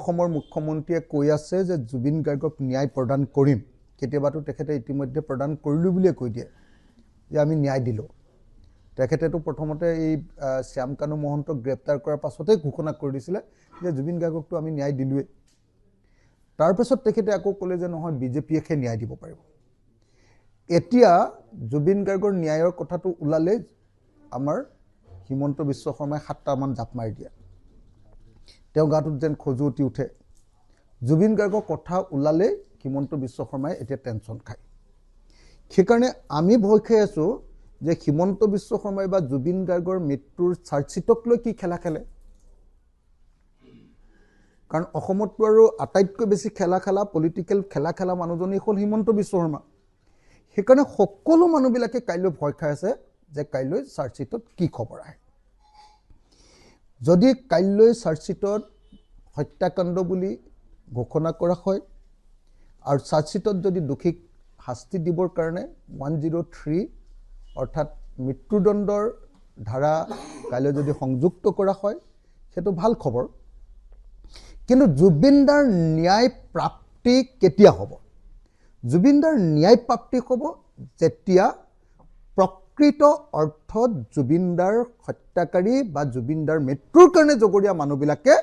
অসমৰ মুখ্যমন্ত্ৰীয়ে কৈ আছে যে জুবিন গাৰ্গক ন্যায় প্ৰদান কৰিম কেতিয়াবাটো তেখেতে ইতিমধ্যে প্ৰদান কৰিলো বুলিয়ে কৈ দিয়ে যে আমি ন্যায় দিলো তেখেতেটো প্ৰথমতে এই শ্যামকানু মহন্তক গ্ৰেপ্তাৰ কৰাৰ পাছতে ঘোষণা কৰি দিছিলে যে জুবিন গাৰ্গকটো আমি ন্যায় দিলোৱে তাৰ পাছত তেখেতে আকৌ ক'লে যে নহয় বিজেপিয়েহে ন্যায় দিব পাৰিব এতিয়া জুবিন গাৰ্গৰ ন্যায়ৰ কথাটো ওলালে আমাৰ হিমন্ত বিশ্ব শৰ্মাই 7টা মান জাপ মাৰি দিয়ে তেওঁ গাটোত যেন খজুৱতি উঠে জুবিন গাৰ্গৰ কথা ওলালে হিমন্ত বিশ্ব শৰ্মাই এতিয়া টেনচন খায় সেইকাৰণে আমি ভয় খাই আছো যে হিমন্ত বিশ্ব শৰ্মাই বা জুবিন গাৰ্গৰ মৃত্যুৰ চাৰ্জচিটক লৈ কি খেলা খেলে কাৰণ অসমতটো আৰু আটাইতকৈ বেছি খেলা পলিটিকেল খেলা মানুহজনী হ'ল হিমন্ত বিশ্ব শৰ্মা সেইকাৰণে সকলো মানুহবিলাকে কাইলৈ ভয় খাই আছে যে কাইলৈ চাৰ্জচিটত কি খবৰ আহে যদি কাইলৈ চাৰ্জচিটত হত্যাকাণ্ড বুলি ঘোষণা কৰা হয় আৰু চাৰ্জচিটত যদি দোষীক শাস্তি দিবৰ কাৰণে 103 অৰ্থাৎ মৃত্যুদণ্ডৰ ধাৰা কাইলৈ যদি সংযুক্ত কৰা হয় সেইটো ভাল খবৰ কিন্তু জুবিনদাৰ ন্যায় প্ৰাপ্তি কেতিয়া হ'ব জুবিনদাৰ ন্যায় প্ৰাপ্তি হ'ব যেতিয়া প্ৰকৃত অৰ্থত জুবিনদাৰ হত্যাকাৰী বা জুবিনদাৰ মৃত্যুৰ কাৰণে জগৰীয়া মানুহবিলাকে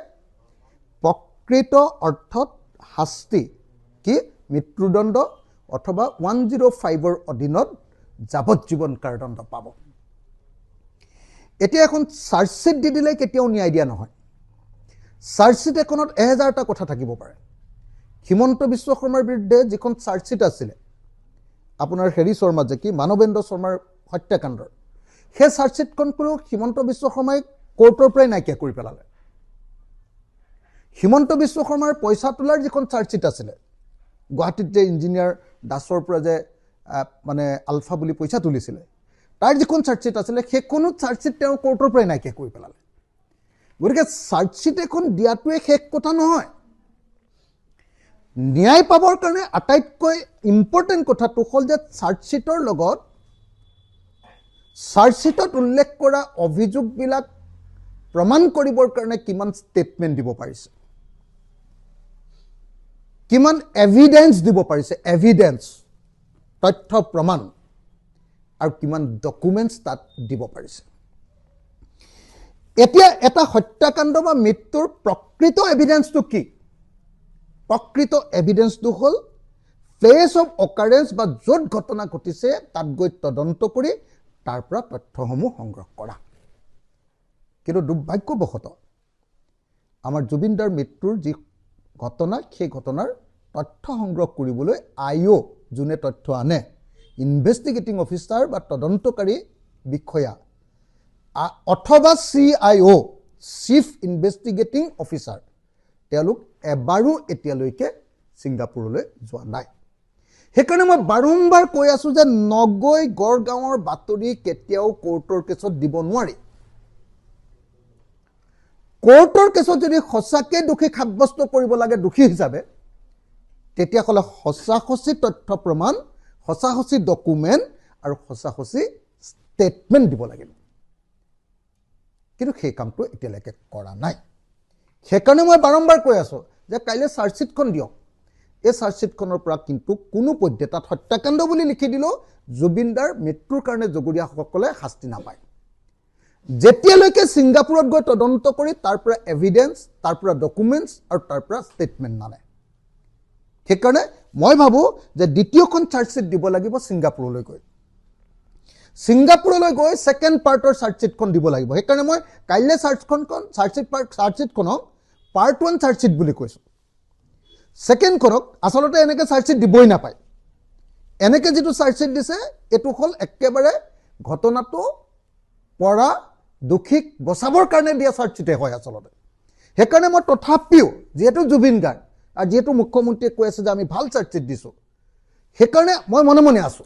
প্ৰকৃত অৰ্থত শাস্তি কি মৃত্যুদণ্ড অথবা 105ৰ অধীনত যাৱজ্জীৱন কাৰাদণ্ড পাব এতিয়া এখন চাৰ্জচিট দি দিলে কেতিয়াও ন্যায় দিয়া নহয় চাৰ্জচিট এখনত 1000টা কথা থাকিব পাৰে হিমন্ত বিশ্ব শৰ্মাৰ বিৰুদ্ধে যিখন চাৰ্জচিট আছিলে আপোনাৰ হেৰি শৰ্মা যে কি মানৱেন্দ্ৰ শৰ্মাৰ হত্যাকাণ্ডৰ সেই চাৰ্জচিটখন কোনো হিমন্ত বিশ্ব শৰ্মাই কোৰ্টৰ পৰাই নাইকিয়া কৰি পেলালে হিমন্ত বিশ্ব শৰ্মাৰ পইচা তোলাৰ যিখন চাৰ্জচিট আছিলে গুৱাহাটীত যে ইঞ্জিনিয়াৰ দাসৰ পৰা যে মানে আলফা বুলি পইচা তুলিছিলে তাৰ যিখন চাৰ্জচিট আছিলে সেইখনো চাৰ্জচিট তেওঁ কোৰ্টৰ পৰাই নাইকিয়া কৰি পেলালে গতিকে চাৰ্জচিট এখন দিয়াটোৱে শেষ কথা নহয় ন্যায় পাবৰ কাৰণে আটাইতকৈ ইম্পৰ্টেণ্ট কথাটো হ'ল যে চাৰ্জচিটৰ লগত চাৰ্জচিটত উল্লেখ কৰা অভিযোগবিলাক প্ৰমাণ কৰিবৰ কাৰণে কিমান ষ্টেটমেণ্ট দিব পাৰিছে কিমান এভিডেন্স দিব পাৰিছে এভিডেন্স তথ্য প্ৰমাণ আৰু কিমান ডকুমেণ্টছ তাত দিব পাৰিছে এতিয়া এটা হত্যাকাণ্ড বা মৃত্যুৰ প্ৰকৃত এভিডেন্সটো কি প্ৰকৃত এভিডেন্সটো হ'ল প্লেচ অফ অকাৰেন্স বা য'ত ঘটনা ঘটিছে তাত গৈ তদন্ত কৰি তাৰ পৰা তথ্যসমূহ সংগ্ৰহ কৰা কিন্তু দুৰ্ভাগ্যবশতঃ আমাৰ জুবিনদাৰ মৃত্যুৰ যি ঘটনা সেই ঘটনাৰ তথ্য সংগ্ৰহ কৰিবলৈ আইও যোনে তথ্য আনে ইনভেষ্টিগেটিং অফিচাৰ বা তদন্তকাৰী বিষয়া অথবা CIO চিফ ইনভেষ্টিগেটিং অফিচাৰ তেওঁলোক এবাৰো এতিয়ালৈকে ছিংগাপুৰলৈ যোৱা নাই সেইকাৰণে মই বাৰম্বাৰ কৈ আছো যে নগৈ গড়গাঁৱৰ বাতৰি কেতিয়াও কোৰ্টৰ কেছত দিব নোৱাৰি কোৰ্টৰ কেছত যদি সঁচাকৈ দোষী সাব্যস্ত কৰিব লাগে দোষী হিচাপে তেতিয়াহ'লে সঁচা-সঁচি তথ্য প্ৰমাণ সঁচা-সঁচি ডকুমেণ্ট আৰু সঁচা-সঁচি ষ্টেটমেণ্ট দিব লাগিব কিন্তু সেই কামটো এতিয়ালৈকে কৰা নাই সেইকাৰণে মই বাৰম্বাৰ কৈ আছো যে কাইলৈ চাৰ্জচিটখন দিয়ক এই চাৰ্জচিটখনৰ পৰা কিন্তু কোনো পধ্যে তাত হত্যাকাণ্ড বুলি লিখি দিলেও জুবিনদাৰ মৃত্যুৰ কাৰণে জগৰীয়াসকলে শাস্তি নাপায় যেতিয়ালৈকে ছিংগাপুৰত গৈ তদন্ত কৰি তাৰ পৰা এভিডেন্স তাৰ পৰা ডকুমেণ্টছ আৰু তাৰ পৰা ষ্টেটমেণ্ট নানে সেইকাৰণে মই ভাবো যে দ্বিতীয়খন চাৰ্জচিট দিব লাগিব ছিংগাপুৰলৈ গৈ সেকেন্ড পাৰ্টৰ চাৰ্জচিটখন দিব লাগিব সেইকাৰণে মই কাইলৈ চাৰ্জচিটখনক পাৰ্ট 1 চাৰ্জচিট বুলি কৈছো সেকেন্ডখনক আচলতে এনেকৈ চাৰ্জচিট দিবই নাপায় এনেকৈ যেটো চাৰ্জচিট দিছে এটো হ'ল একেবাৰে ঘটনাটো পৰা দুখিক বচাবৰ কাৰণে দিয়া চাৰ্জচিটে হয় আচলতে সেইকাৰণে মই তথাপিও যেহেতু জুবিন গাৰ্গ আৰু যেহেতু মুখ্যমন্ত্ৰীয়ে কৈ আছে যে আমি ভাল চাৰ্জচিট দিছো সেইকাৰণে মই মনে মনে আছো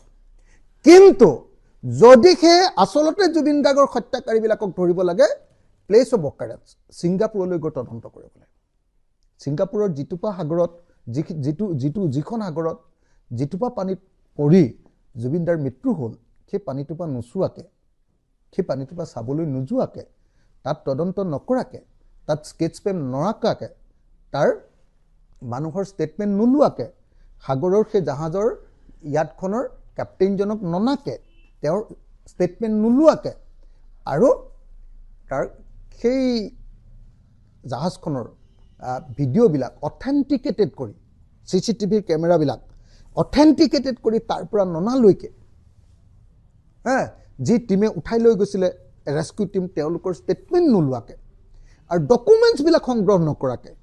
কিন্তু যদিহে আচলতে জুবিন গাৰ্গৰ হত্যাকাৰীবিলাকক ধৰিব লাগে প্লেচ অফ অকাৰেন্স ছিংগাপুৰলৈ গৈ তদন্ত কৰিব লাগে ছিংগাপুৰৰ জিটুপা সাগৰত যিখন সাগৰত জিটুপা পানীত পৰি জুবিনদাৰ মৃত্যু হ'ল সেই পানীটোপা নোচোৱাকে সেই পানীটোপা চাবলৈ নোযোৱাকে তাত তদন্ত নকৰাকে তাত স্কেচ পেন নৰাকাকে তাৰ মানুহৰ ষ্টেটমেণ্ট নোলোৱাকৈ সাগৰৰ সেই জাহাজৰ ইয়াতখনৰ কেপ্টেইনজনক ননাকে তেওঁৰ ষ্টেটমেণ্ট নোলোৱাকৈ আৰু তাৰ সেই জাহাজখনৰ ভিডিঅ'বিলাক অথেণ্টিকেটেড কৰি CCTVৰ কেমেৰাবিলাক অথেণ্টিকেটেড কৰি তাৰ পৰা ননালৈকে যি টিমে উঠাই লৈ গৈছিলে ৰেস্কিউ টিম তেওঁলোকৰ ষ্টেটমেণ্ট নোলোৱাকৈ আৰু ডকুমেণ্টছবিলাক সংগ্ৰহ নকৰাকৈ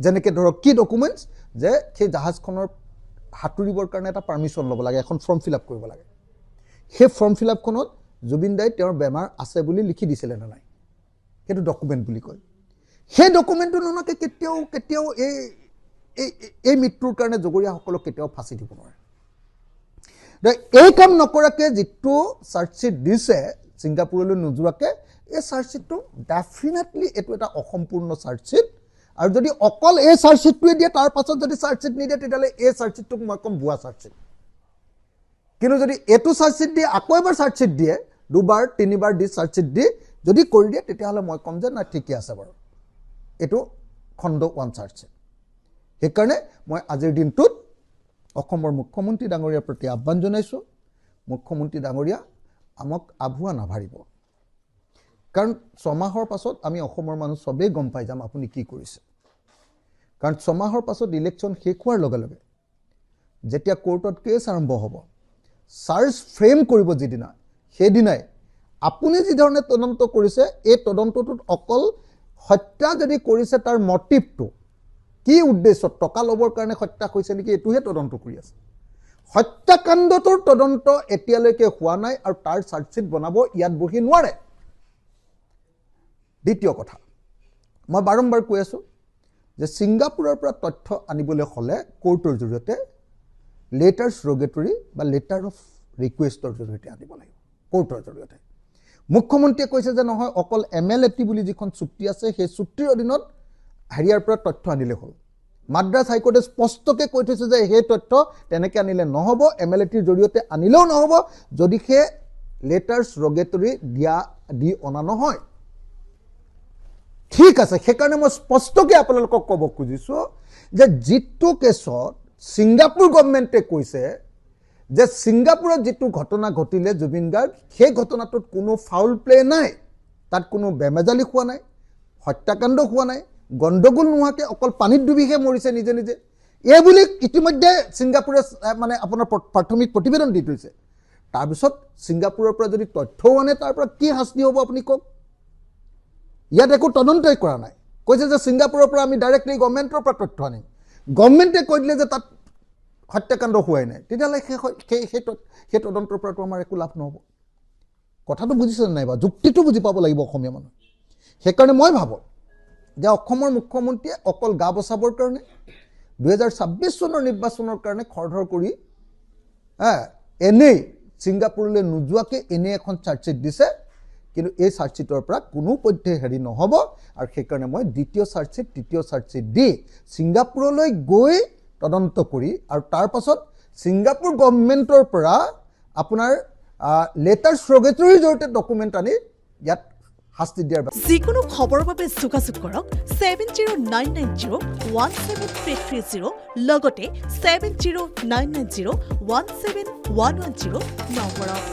যেনেকৈ ধৰক কি ডকুমেণ্টছ যে সেই জাহাজখনৰ সাঁতুৰিবৰ কাৰণে এটা পাৰ্মিশ্যন ল'ব লাগে এখন ফৰ্ম ফিল আপ কৰিব লাগে সেই ফৰ্ম ফিল আপখনত জুবিন দাই তেওঁৰ বেমাৰ আছে বুলি লিখি দিছিলে নে নাই সেইটো ডকুমেণ্ট বুলি কয় সেই ডকুমেণ্টটো ননাকৈ কেতিয়াও এই মৃত্যুৰ কাৰণে জগৰীয়াসকলক কেতিয়াও ফাঁচি দিব নোৱাৰে এই কাম নকৰাকৈ যিটো চাৰ্জশ্বিট দিছে ছিংগাপুৰলৈ নোযোৱাকৈ এই চাৰ্জশ্বিটটো ডেফিনেটলি এইটো এটা অসম্পূৰ্ণ চাৰ্জশ্বিট আৰু যদি অকল এই চাৰ্জশ্বিটটোৱে দিয়ে তাৰ পাছত যদি চাৰ্জশ্বিট নিদিয়ে তেতিয়াহ'লে এই চাৰ্জশ্বিটটোক মই ক'ম ভুৱা চাৰ্জশ্বিট কিন্তু যদি এইটো চাৰ্জশ্বিট দিয়ে আকৌ এবাৰ চাৰ্জশ্বিট দিয়ে 2বাৰ 3বাৰ দি চাৰ্জশ্বিট দি যদি কৰি দিয়ে তেতিয়াহ'লে মই ক'ম যে নাই ঠিকে আছে বাৰু এইটো খণ্ড 1 চাৰ্জশ্বিট সেইকাৰণে মই আজিৰ দিনটোত অসমৰ মুখ্যমন্ত্ৰী ডাঙৰীয়াৰ প্ৰতি আহ্বান জনাইছোঁ মুখ্যমন্ত্ৰী ডাঙৰীয়া আমাক আভুৱা নাভাৰিব কাৰণ 6 মাহৰ পাছত আমি অসমৰ মানুহ সবেই গম পাই যাম আপুনি কি কৰিছে কাৰণ 6 মাহৰ পাছত ইলেকশ্যন শেষ হোৱাৰ লগে লগে যেতিয়া কোৰ্টত কেছ আৰম্ভ হ'ব চাৰ্জ ফ্ৰেম কৰিব যিদিনা সেইদিনাই আপুনি যি ধৰণে তদন্ত কৰিছে এই তদন্তটোত অকল হত্যা যদি কৰিছে তাৰ মটিভটো কি উদ্দেশ্য টকা ল'বৰ কাৰণে হত্যা হৈছে নেকি এইটোহে তদন্ত কৰি আছে হত্যাকাণ্ডটোৰ তদন্ত এতিয়ালৈকে হোৱা নাই আৰু তাৰ চাৰ্জশ্বিট বনাব ইয়াত বহি নোৱাৰে দ্বিতীয় কথা মই বাৰম্বাৰ কৈ আছোঁ যে ছিংগাপুৰৰ পৰা তথ্য আনিবলৈ হ'লে কোৰ্টৰ জৰিয়তে লেটাৰ্ছ ৰগেটৰী বা লেটাৰ অফ ৰিকুৱেষ্টৰ জৰিয়তে আনিব লাগিব কোৰ্টৰ জৰিয়তে মুখ্যমন্ত্ৰীয়ে কৈছে যে নহয় অকল MLAT বুলি যিখন চুক্তি আছে সেই চুক্তিৰ অধীনত হাৰিয়াৰ পৰা তথ্য আনিলে হ'ল মাদ্ৰাজ হাইকোৰ্টে স্পষ্টকৈ কৈ থৈছে যে সেই তথ্য তেনেকৈ আনিলে নহ'ব MLATৰ জৰিয়তে আনিলেও নহ'ব যদি সেই লেটাৰ্ছ ৰগেটৰী দি অনা নহয় ঠিক আছে সেইকাৰণে মই স্পষ্টকৈ আপোনালোকক ক'ব খুজিছোঁ যে যিটো কেছত ছিংগাপুৰ গভৰ্ণমেণ্টে কৈছে যে ছিংগাপুৰত যিটো ঘটনা ঘটিলে জুবিন গাৰ্গ সেই ঘটনাটোত কোনো ফাউল প্লে নাই তাত কোনো বেমেজালি হোৱা নাই হত্যাকাণ্ড হোৱা নাই গণ্ডগোল নোহোৱাকৈ অকল পানীত ডুবিহে মৰিছে নিজে নিজে এই বুলি ইতিমধ্যে ছিংগাপুৰে মানে আপোনাৰ প্ৰাথমিক প্ৰতিবেদন দি থৈছে তাৰপিছত ছিংগাপুৰৰ পৰা যদি তথ্যও আনে তাৰ পৰা কি শাস্তি হ'ব আপুনি কওক ইয়াত একো তদন্তই কৰা নাই কৈছে যে ছিংগাপুৰৰ পৰা আমি ডাইৰেক্টলি গভৰ্ণমেণ্টৰ পৰা তথ্য আনিম গভৰ্ণমেণ্টে কৈ দিলে যে তাত হত্যাকাণ্ড হোৱাই নাই তেতিয়াহ'লে সেই তদন্তৰ পৰাতো আমাৰ একো লাভ নহ'ব কথাটো বুজিছে নাই বা যুক্তিটো বুজি পাব লাগিব অসমীয়া মানুহ সেইকাৰণে মই ভাবোঁ যে অসমৰ মুখ্যমন্ত্ৰীয়ে অকল গা বচাবৰ কাৰণে 2026 চনৰ নিৰ্বাচনৰ কাৰণে খৰধৰ কৰি এনেই ছিংগাপুৰলৈ নোযোৱাকৈ এনেই এখন চাৰ্জশ্বিট দিছে কিন্তু এই চাৰ্জশ্বিটৰ পৰা কোনো পধ্যে হেৰি নহ'ব আৰু সেইকাৰণে মই দ্বিতীয় চাৰ্জশ্বিট তৃতীয় চাৰ্জশ্বিট দি ছিংগাপুৰলৈ গৈ তদন্ত কৰি আৰু তাৰ পাছত ছিংগাপুৰ গভৰ্ণমেণ্টৰ পৰা আপোনাৰ লেটাৰ্ছ ৰগেটৰীৰ জৰিয়তে ডকুমেণ্ট আনি ইয়াত শাস্তি দিয়াৰ যিকোনো খবৰৰ বাবে যোগাযোগ কৰক 7099017330 লগতে 7099017110 নম্বৰত